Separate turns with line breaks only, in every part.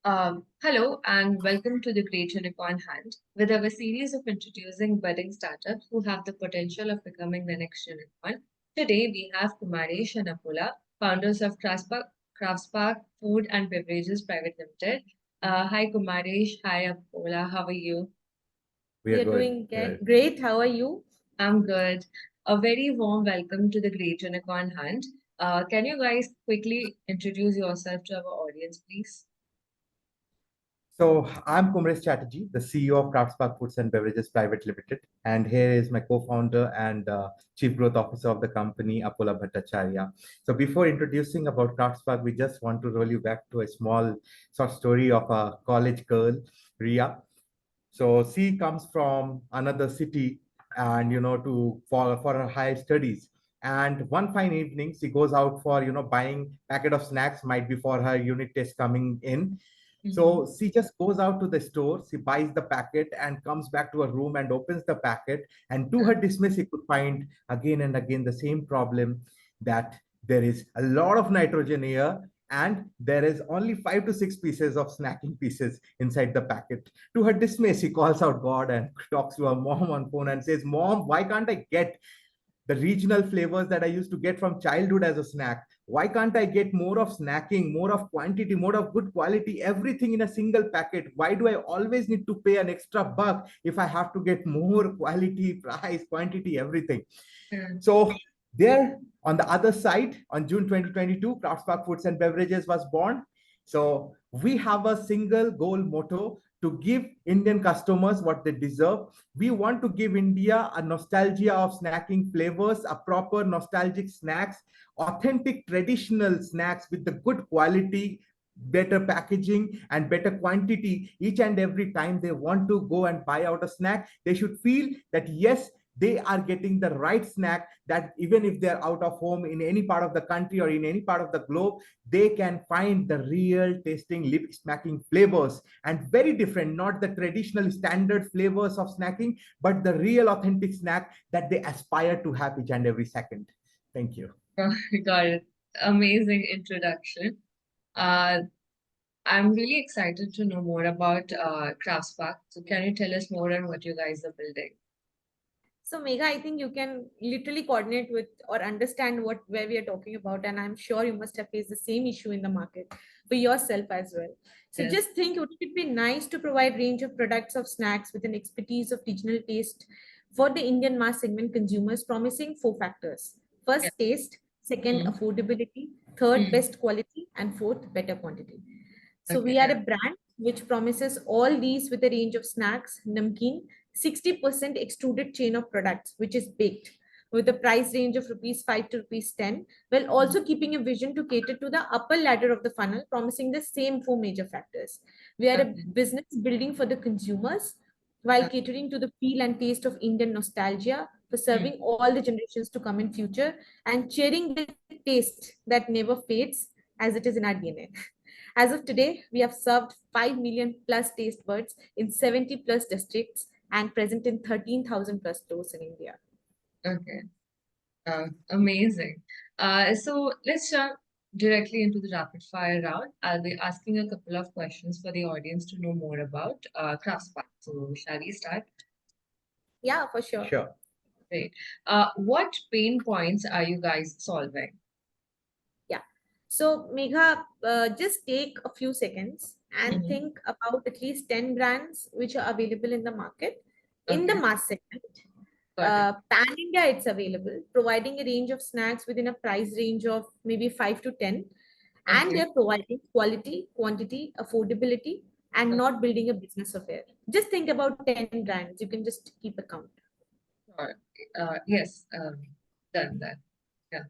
Hello and welcome to the Great Unicorn Hunt with our series of introducing budding startups who have the potential of becoming the next unicorn. Today we have Kumaresh and Apula, founders of Craftspark Food and Beverages Private Limited. Hi Kumaresh, hi Apula, how are you?
We
We
are
are
good.
doing
Good.
great. How are you?
I'm good. A very warm welcome to the Great Unicorn Hunt. Can you guys quickly introduce yourself to our audience, please?
So I'm Kumresh Chatterjee, the CEO of Craftspark Foods and Beverages Private Limited, and here is my co-founder and Chief Growth Officer of the company, Apola Bhattacharya. So before introducing about Craftspark, we just want to roll you back to a small short story of a college girl, Ria. So she comes from another city, and to for her higher studies. And one fine evening, she goes out for buying packet of snacks, might be for her unit test coming in.
Mhm.
So she just goes out to the store, she buys the packet and comes back to her room and opens the packet. And to her dismay, she could find again and again the same problem, that there is a lot of nitrogen here and there is only 5 to 6 pieces of snacking pieces inside the packet. To her dismay, she calls out God and talks to her mom on phone and says, "Mom, why can't I get the regional flavors that I used to get from childhood as a snack? Why can't I get more of snacking, more of quantity, more of good quality, everything in a single packet? Why do I always need to pay an extra buck if I have to get more quality, price, quantity, everything?"
Mm.
So there on the other side, on June 2022, Craftspark Foods and Beverages was born. So we have a single goal motto to give Indian customers what they deserve. We want to give India a nostalgia of snacking flavors, a proper nostalgic snacks, authentic traditional snacks with the good quality, better packaging and better quantity. Each and every time they want to go and buy out a snack, they should feel that yes, they are getting the right snack, that even if they're out of home in any part of the country or in any part of the globe, they can find the real tasting lip smacking flavors, and very different, not the traditional standard flavors of snacking, but the real authentic snack that they aspire to have each and every second. Thank you.
Got it. Amazing introduction. Uh, I'm really excited to know more about Craftspark. So can you tell us more on what you guys are building?
So, Megha, I think you can literally coordinate with or understand where we are talking about, and I'm sure you must have faced the same issue in the market for yourself as well. So,
Yes.
just think, would it be nice to provide range of products of snacks with an expertise of regional taste for the Indian mass segment consumers, promising four factors:
Yeah.
first, taste; second,
Mm.
affordability; third,
Mm.
best quality; and fourth, better quantity. So
Okay.
we are a brand which promises all these with a range of snacks, namkeen, 60% extruded chain of products, which is baked with a price range of rupees 5 to rupees 10, while
Mm.
also keeping a vision to cater to the upper ladder of the funnel, promising the same four major factors. We are a
Okay.
business building for the consumers while
Uh,
catering to the feel and taste of Indian nostalgia for
mm.
serving all the generations to come in future and cheering the taste that never fades as it is in our DNA. As of today, we have served 5 million plus taste buds in 70 plus districts and present in 13,000 plus stores in India.
Okay. Amazing. So let's jump directly into the rapid fire round. I'll be asking a couple of questions for the audience to know more about Craftspark. So shall we start?
Yeah, for sure.
Sure.
Great. What pain points are you guys solving?
Yeah. So, Megha, just take a few seconds and
Mhm.
think about at least 10 brands which are available in the market in the
Okay,
mass segment.
got it.
Pan India, it's available, providing a range of snacks within a price range of maybe 5 to 10. And
Okay.
they're providing quality, quantity, affordability, and not building a business affair. Just think about 10 brands. You can just keep account.
Sure. Yes, done that. Yeah.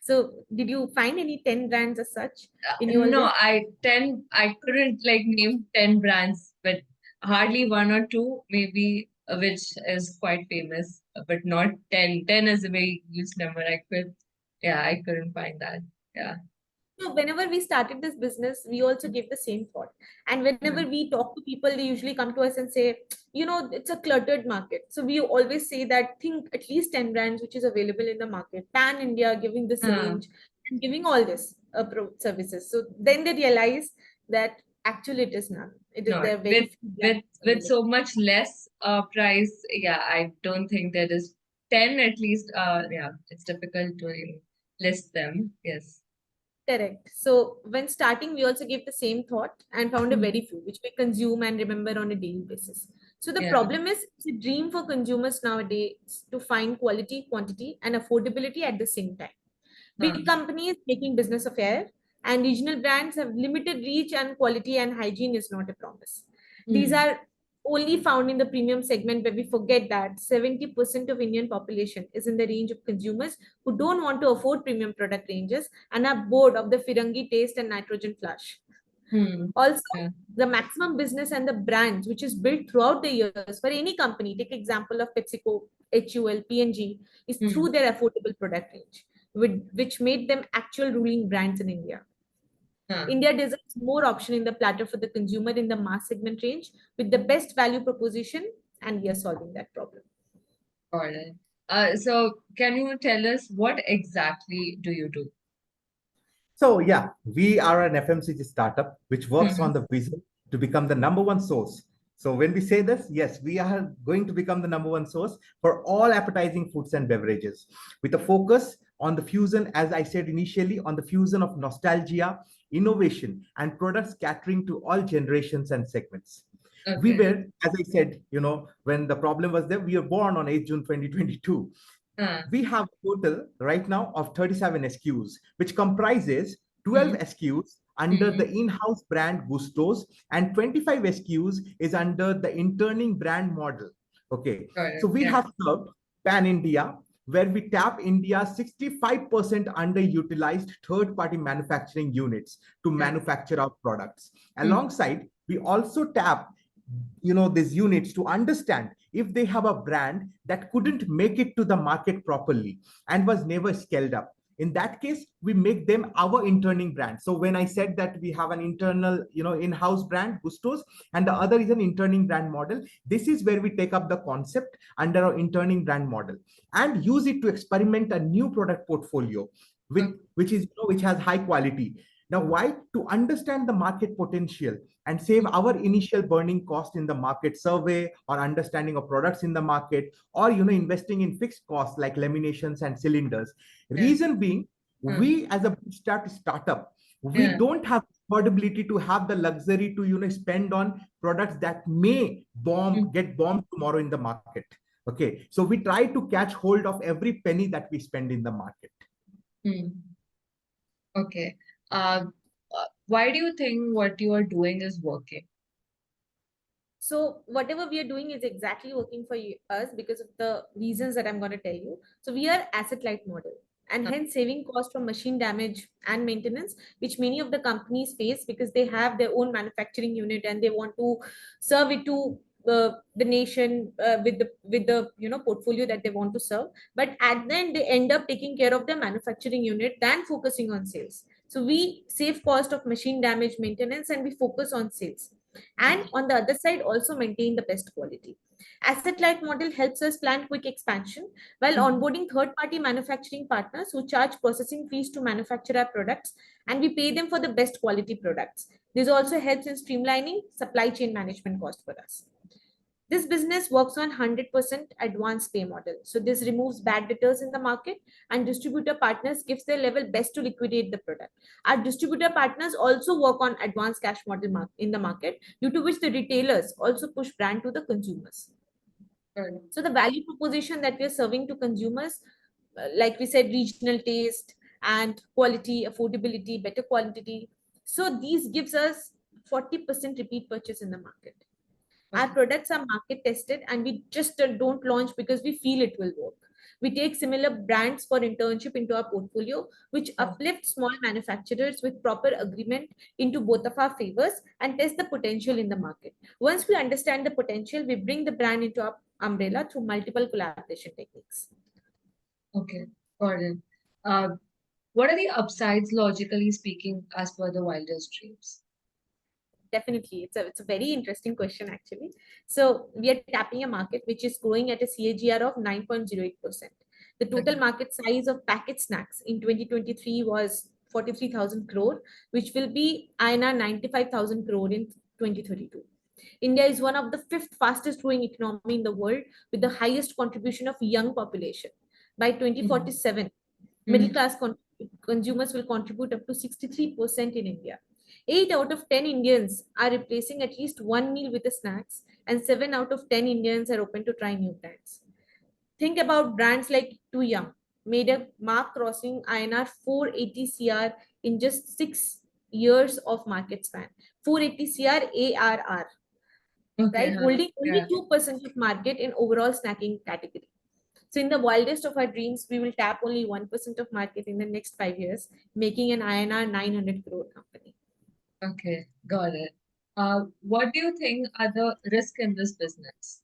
So, did you find any 10 brands as such in your
No,
list?
I couldn't like name 10 brands, but hardly one or two, maybe, which is quite famous, but not 10. 10 is a very huge number. Yeah, I couldn't find that. Yeah.
So whenever we started this business, we also gave the same thought. And whenever
Mm.
we talk to people, they usually come to us and say, it's a cluttered market. So we always say that think at least 10 brands which is available in the market, pan India, giving this
Uh,
range and giving all this services. So then they realize that actually it is none. It is
No,
there are very few brands
with
available.
so much less price, yeah, I don't think there is 10 at least. Yeah, it's difficult to list them. Yes.
Correct. So when starting, we also gave the same thought and found a
Hmm.
very few, which we consume and remember on a daily basis. So the
Yeah.
problem is it's a dream for consumers nowadays to find quality, quantity, and affordability at the same time.
Huh.
Big companies making business affair and regional brands have limited reach, and quality and hygiene is not a promise. These
Hmm.
are only found in the premium segment, where we forget that 70% of Indian population is in the range of consumers who don't want to afford premium product ranges and are bored of the Firangi taste and nitrogen flush.
Hmm.
Also,
Yeah.
the maximum business and the brands which is built throughout the years for any company, take example of PepsiCo, HUL, P&G, is
Hmm.
through their affordable product range, which made them actual ruling brands in India.
Huh.
India deserves more option in the platter for the consumer in the mass segment range with the best value proposition, and we are solving that problem.
All right. So can you tell us what exactly do you do?
So yeah, we are an FMCG startup which works
Hmm.
on the vision to become the number one source. So when we say this, yes, we are going to become the number one source for all appetizing foods and beverages with a focus on the fusion, as I said initially, on the fusion of nostalgia, innovation, and products catering to all generations and segments. We
Okay.
were, as I said, when the problem was there, we were born on 8 June 2022.
Huh.
We have a total right now of 37 SKUs, which comprises 12
Hmm.
SKUs under
Hmm.
the in-house brand Gustos, and 25 SKUs is under the interning brand model. Okay,
Got
so
it.
we
Yeah.
have served pan India, where we tap India's 65% underutilized third-party manufacturing units to
Yeah.
manufacture our products.
Hmm.
Alongside, we also tap these units to understand if they have a brand that couldn't make it to the market properly and was never scaled up. In that case, we make them our interning brand. So when I said that we have an internal in-house brand Gustos, and the other is an interning brand model, this is where we take up the concept under our interning brand model and use it to experiment a new product portfolio with
Okay.
which has high quality. Now, why? To understand the market potential and save our initial burning cost in the market survey or understanding of products in the market, or investing in fixed costs like laminations and cylinders.
Yeah.
Reason being,
Huh.
we as a startup, we
Yeah.
don't have affordability to have the luxury to spend on products that may
Hmm.
get bombed tomorrow in the market. Okay, so we try to catch hold of every penny that we spend in the market.
Hmm. Okay. Why do you think what you are doing is working?
So whatever we are doing is exactly working for us because of the reasons that I'm going to tell you. So we are asset light model, and
Huh.
hence saving cost from machine damage and maintenance, which many of the companies face because they have their own manufacturing unit and they want to serve it to the nation with the portfolio that they want to serve. But at the end, they end up taking care of the manufacturing unit than focusing on sales. So we save cost of machine damage maintenance and we focus on sales, and on the other side also maintain the best quality. Asset light model helps us plan quick expansion while
Hmm.
onboarding third party manufacturing partners who charge processing fees to manufacture our products, and we pay them for the best quality products. This also helps in streamlining supply chain management cost for us. This business works on 100% advance pay model. So this removes bad debtors in the market, and distributor partners gives their level best to liquidate the product. Our distributor partners also work on advanced cash model in the market, due to which the retailers also push brand to the consumers.
Got it.
So the value proposition that we are serving to consumers, like we said, regional taste and quality, affordability, better quality. So these gives us 40% repeat purchase in the market. Our
Okay.
products are market tested and we just don't launch because we feel it will work. We take similar brands for internship into our portfolio, which
Huh.
uplift small manufacturers with proper agreement into both of our favors and test the potential in the market. Once we understand the potential, we bring the brand into our umbrella through multiple collaboration techniques.
Okay. Got it. Uh, what are the upsides, logically speaking, as per the wildest dreams?
Definitely, it's a very interesting question actually. So we are tapping a market which is growing at a CAGR of 9.08%. The total
Okay.
market size of packet snacks in 2023 was 43,000 crore, which will be INR 95,000 crore in 2032. India is one of the fifth fastest growing economy in the world with the highest contribution of young population. By 2047, middle class consumers will contribute up to 63% in India. 8 out of 10 Indians are replacing at least one meal with a snacks, and 7 out of 10 Indians are open to try new brands. Think about brands like Too Young, made a mark crossing INR 480 CR in just 6 years of market span. 480 CR ARR, right? Holding only 2% of market in overall snacking category. So in the wildest of our dreams, we will tap only 1% of market in the next 5 years, making an INR 900 crore company.
Okay, got it. What do you think are the risks in this business?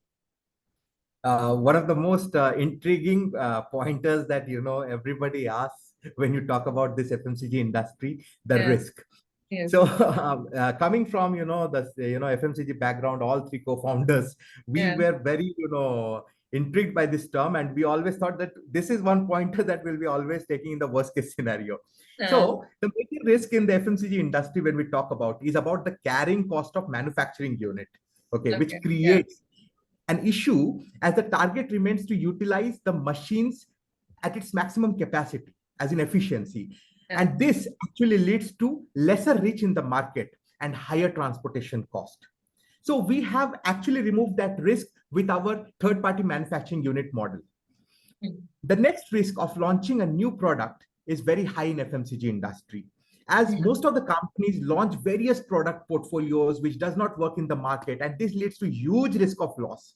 One of the most intriguing pointers that everybody asks when you talk about this FMCG industry, the risk.
Yes.
So coming from the FMCG background, all three co-founders, we were very intrigued by this term, and we always thought that this is one pointer that we'll be always taking in the worst case scenario. So the major risk in the FMCG industry when we talk about is about the carrying cost of manufacturing unit, which creates an issue as the target remains to utilize the machines at its maximum capacity, as in efficiency. And this actually leads to lesser reach in the market and higher transportation cost. So we have actually removed that risk with our third-party manufacturing unit model. The next risk of launching a new product is very high in FMCG industry, as most of the companies launch various product portfolios which does not work in the market, and this leads to huge risk of loss.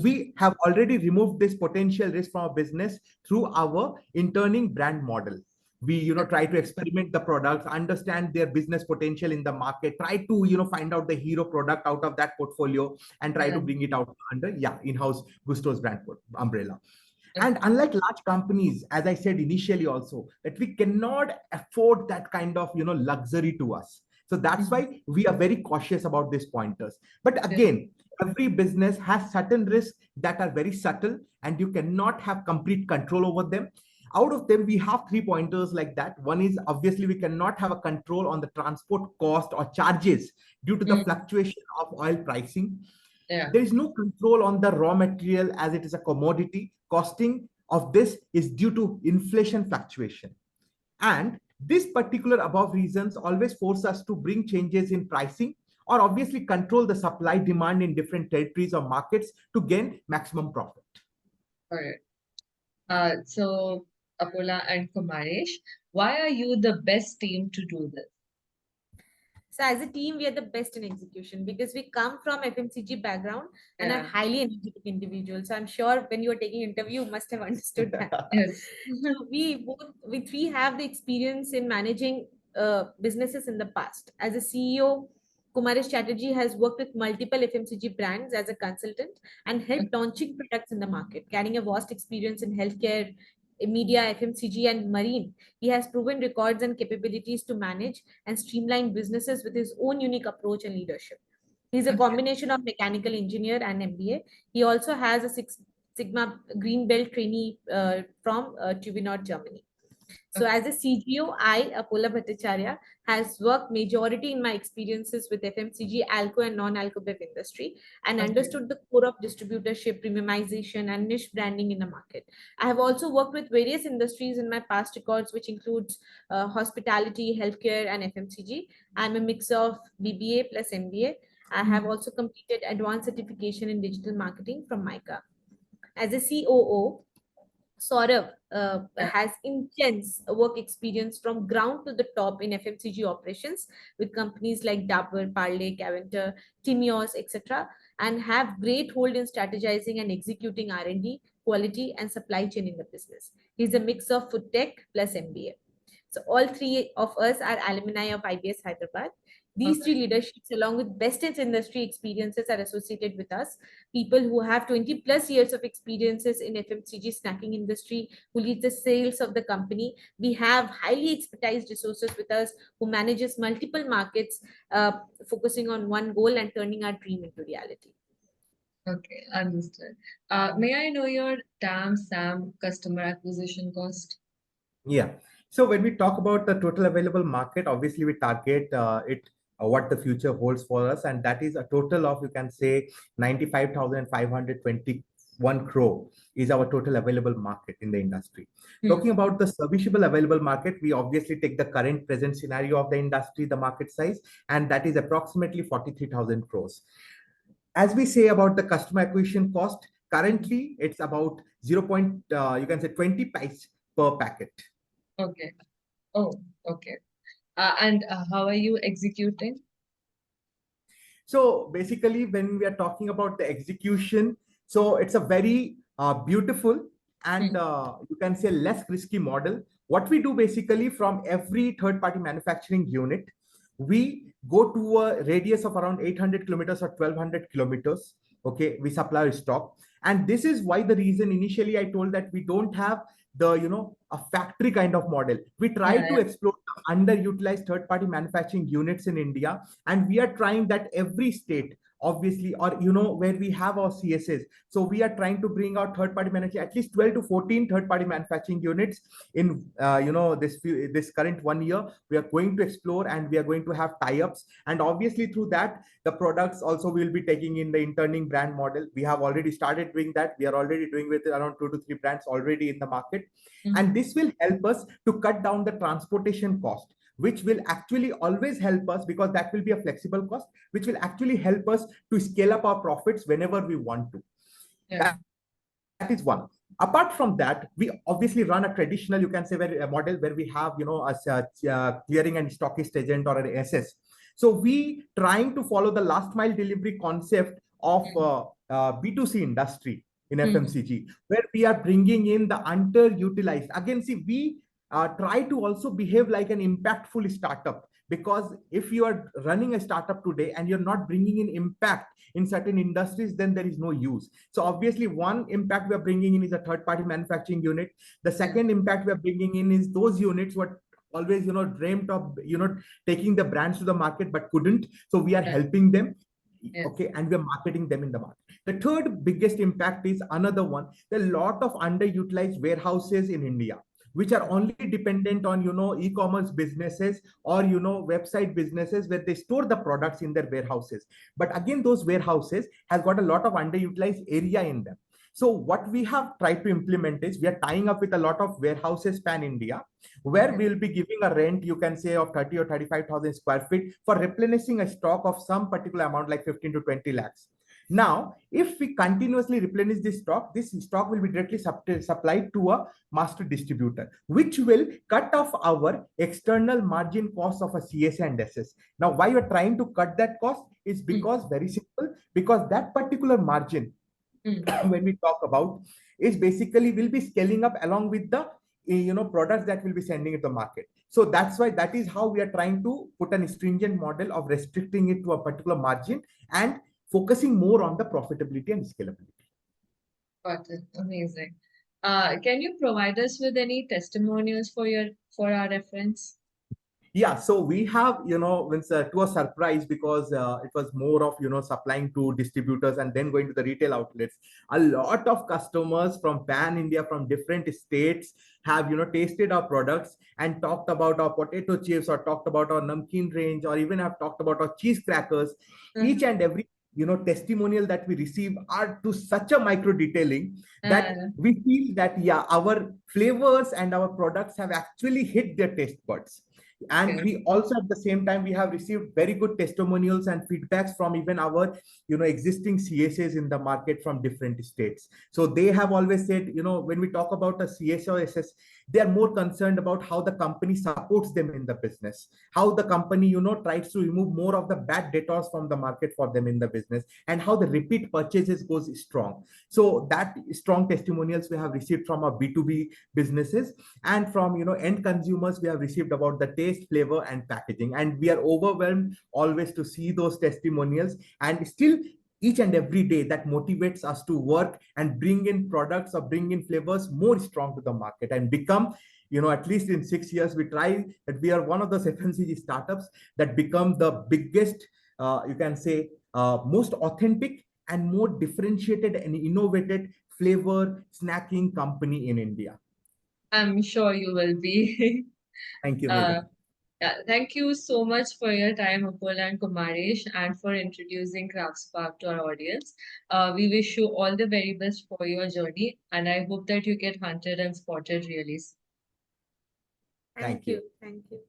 We have already removed this potential risk from our business through our interning brand model. We try to experiment the products, understand their business potential in the market, try to find out the hero product out of that portfolio, and try to bring it out under in-house Gusto's brand umbrella. And unlike large companies, as I said initially also, that we cannot afford that kind of luxury to us. So that's why we are very cautious about these pointers. But again, every business has certain risks that are very subtle and you cannot have complete control over them. Out of them, we have 3 pointers like that. One is obviously we cannot have a control on the transport cost or charges due to the fluctuation of oil pricing. There is no control on the raw material as it is a commodity. Costing of this is due to inflation fluctuation. And this particular above reasons always force us to bring changes in pricing or obviously control the supply demand in different territories or markets to gain maximum profit.
All right. So Apola and Kumaresh, why are you the best team to do this?
So as a team, we are the best in execution because we come from FMCG background and are highly energetic individuals. So I'm sure when you are taking interview, you must have understood that.
Yes.
We three have the experience in managing businesses in the past. As a CEO, Kumaresh Chatterjee has worked with multiple FMCG brands as a consultant and helped launching products in the market, carrying a vast experience in healthcare, media, FMCG, and marine. He has proven records and capabilities to manage and streamline businesses with his own unique approach and leadership. He's a combination of mechanical engineer and MBA. He also has a Six Sigma Green Belt trainee from Tübingen, Germany. So as a CGO, I, Apola Bhattacharya, has worked majority in my experiences with FMCG, alco and non-alco bev industry and understood the core of distributorship, premiumization and niche branding in the market. I have also worked with various industries in my past records, which includes hospitality, healthcare and FMCG. I'm a mix of BBA plus MBA. I have also completed advanced certification in digital marketing from MICA. As a COO, Saurav has intense work experience from ground to the top in FMCG operations with companies like Dabur, Parle, Caventer, Timios, etc., and have great hold in strategizing and executing R&D, quality, and supply chain in the business. He's a mix of food tech plus MBA. So all three of us are alumni of IBS Hyderabad. These three leaderships, along with best in industry experiences, are associated with us. People who have 20 plus years of experiences in FMCG snacking industry, who lead the sales of the company. We have highly expertise resources with us who manages multiple markets, focusing on one goal and turning our dream into reality.
Okay, understood. May I know your TAM, SAM customer acquisition cost?
Yeah. So when we talk about the total available market, obviously we target what the future holds for us, and that is a total of, you can say, 95,521 crore is our total available market in the industry. Talking about the serviceable available market, we obviously take the current present scenario of the industry, the market size, and that is approximately 43,000 crores. As we say about the customer acquisition cost, currently it's about 0. You can say 20 paise per packet.
Okay. Oh, okay. And how are you executing?
So basically, when we are talking about the execution, so it's a very beautiful and you can say less risky model. What we do basically, from every third-party manufacturing unit, we go to a radius of around 800 kilometers or 1200 kilometers. Okay, we supply our stock. And this is why the reason initially I told that we don't have the, a factory kind of model. We try to explore the underutilized third-party manufacturing units in India, and we are trying that every state, obviously, or where we have our CSS. So we are trying to bring out third-party manufacturing, at least 12 to 14 third-party manufacturing units in this current 1 year. We are going to explore, and we are going to have tie-ups, and obviously through that the products also will be taking in the interning brand model. We have already started doing that. We are already doing with around 2 to 3 brands already in the market. And this will help us to cut down the transportation cost, which will actually always help us, because that will be a flexible cost, which will actually help us to scale up our profits whenever we want to. That is one. Apart from that, we obviously run a traditional, you can say, a model where we have, a clearing and stockist agent or an SS. So we trying to follow the last mile delivery concept of B2C industry in FMCG, where we are bringing in the underutilized. Again, see, we try to also behave like an impactful startup, because if you are running a startup today and you're not bringing in impact in certain industries, then there is no use. So obviously one impact we are bringing in is a third party manufacturing unit. The second impact we are bringing in is those units what always dreamt of taking the brands to the market but couldn't, so we are helping them. Okay, and we're marketing them in the market. The third biggest impact is another one. There are a lot of underutilized warehouses in India, which are only dependent on e-commerce businesses or website businesses, where they store the products in their warehouses. But again, those warehouses has got a lot of underutilized area in them. So what we have tried to implement is we are tying up with a lot of warehouses pan India, where we'll be giving a rent, you can say, of 30 or 35,000 square feet for replenishing a stock of some particular amount, like 15 to 20 lakhs. Now, if we continuously replenish this stock will be directly supplied to a master distributor, which will cut off our external margin cost of a CS and SS. Now, why we're trying to cut that cost is because very simple, because that particular margin, when we talk about, is basically will be scaling up along with the products that will be sending it to the market. So that's why, that is how we are trying to put an stringent model of restricting it to a particular margin and focusing more on the profitability and scalability.
Got it. Amazing. Can you provide us with any testimonials for our reference?
Yeah, so we have, to a surprise, because it was more of, supplying to distributors and then going to the retail outlets. A lot of customers from pan India, from different states, have, tasted our products and talked about our potato chips, or talked about our namkeen range, or even have talked about our cheese crackers. Each and every testimonial that we receive are to such a micro detailing that we feel that our flavors and our products have actually hit their taste buds. And we also, at the same time, we have received very good testimonials and feedbacks from even our existing CSAs in the market from different states. So they have always said, when we talk about a CSA or SS, they are more concerned about how the company supports them in the business, how the company tries to remove more of the bad debtors from the market for them in the business, and how the repeat purchases goes strong. So that strong testimonials we have received from our B2B businesses, and from end consumers we have received about the taste, flavor, and packaging. And we are overwhelmed always to see those testimonials, and still each and every day that motivates us to work and bring in products or bring in flavors more strong to the market, and become, at least in 6 years, we try that we are one of those FMCG startups that become the biggest, you can say, most authentic and more differentiated and innovated flavor snacking company in India.
I'm sure you will be.
Thank you,
Uh,
Meghna.
yeah, thank you so much for your time, Apurva and Kumaresh, and for introducing Craftspark to our audience. We wish you all the very best for your journey, and I hope that you get hunted and spotted really soon.
Thank you.
Thank you.